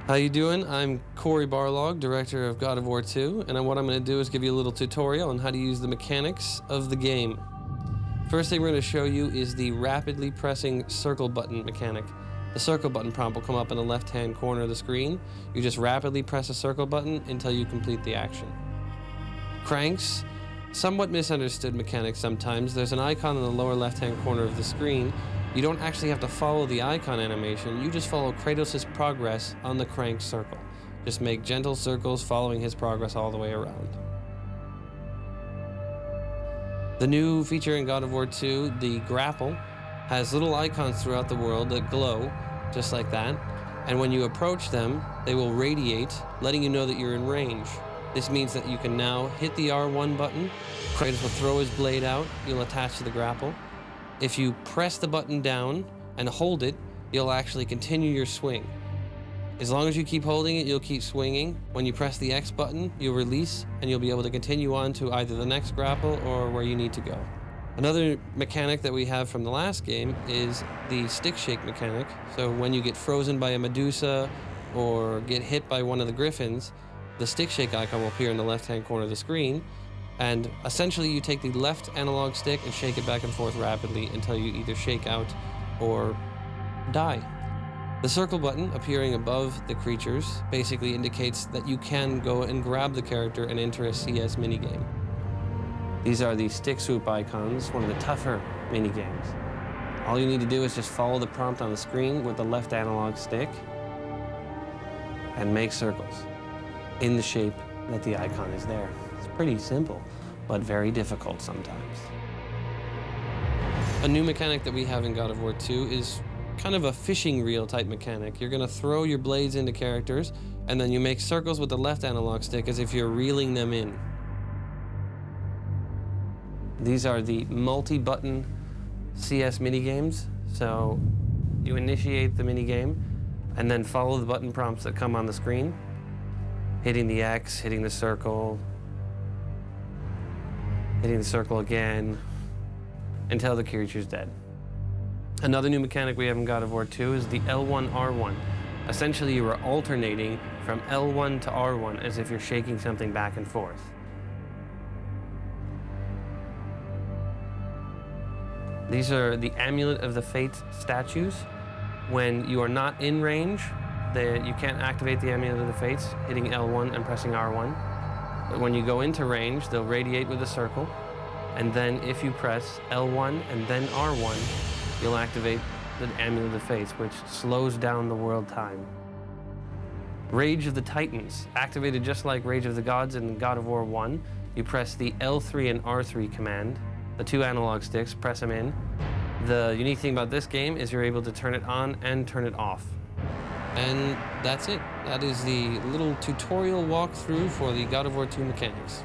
How you doing? I'm Corey Barlog, director of God of War 2, and what I'm going to do is give you a little tutorial on how to use the mechanics of the game. First thing we're going to show you is the rapidly pressing circle button mechanic. The circle button prompt will come up in the left-hand corner of the screen. You just rapidly press a circle button until you complete the action. Cranks, somewhat misunderstood mechanic sometimes. There's an icon in the lower left-hand corner of the screen. You don't actually have to follow the icon animation, you just follow Kratos' progress on the crank circle. Just make gentle circles following his progress all the way around. The new feature in God of War 2, the grapple, has little icons throughout the world that glow, just like that, and when you approach them, they will radiate, letting you know that you're in range. This means that you can now hit the R1 button, Kratos will throw his blade out, you'll attach to the grapple. If you press the button down and hold it, you'll actually continue your swing. As long as you keep holding it, you'll keep swinging. When you press the X button, you'll release and you'll be able to continue on to either the next grapple or where you need to go. Another mechanic that we have from the last game is the stick shake mechanic. So when you get frozen by a Medusa or get hit by one of the Griffins, the stick shake icon will appear in the left-hand corner of the screen. And essentially you take the left analog stick and shake it back and forth rapidly until you either shake out or die. The circle button appearing above the creatures basically indicates that you can go and grab the character and enter a CS minigame. These are the stick swoop icons, one of the tougher minigames. All you need to do is just follow the prompt on the screen with the left analog stick and make circles in the shape that the icon is there. It's pretty simple, but very difficult sometimes. A new mechanic that we have in God of War 2 is kind of a fishing reel type mechanic. You're gonna throw your blades into characters, and then you make circles with the left analog stick as if you're reeling them in. These are the multi-button CS minigames. So you initiate the minigame, and then follow the button prompts that come on the screen. Hitting the X, hitting the circle again, until the creature's dead. Another new mechanic we have in God of War 2 is the L1, R1. Essentially, you are alternating from L1 to R1 as if you're shaking something back and forth. These are the Amulet of the Fates statues. When you are not in range, you can't activate the Amulet of the Fates, hitting L1 and pressing R1. But when you go into range, they'll radiate with a circle. And then if you press L1 and then R1, you'll activate the Amulet of the Fates, which slows down the world time. Rage of the Titans, activated just like Rage of the Gods in God of War 1. You press the L3 and R3 command, the two analog sticks, press them in. The unique thing about this game is you're able to turn it on and turn it off. And that's it. That is the little tutorial walkthrough for the God of War 2 mechanics.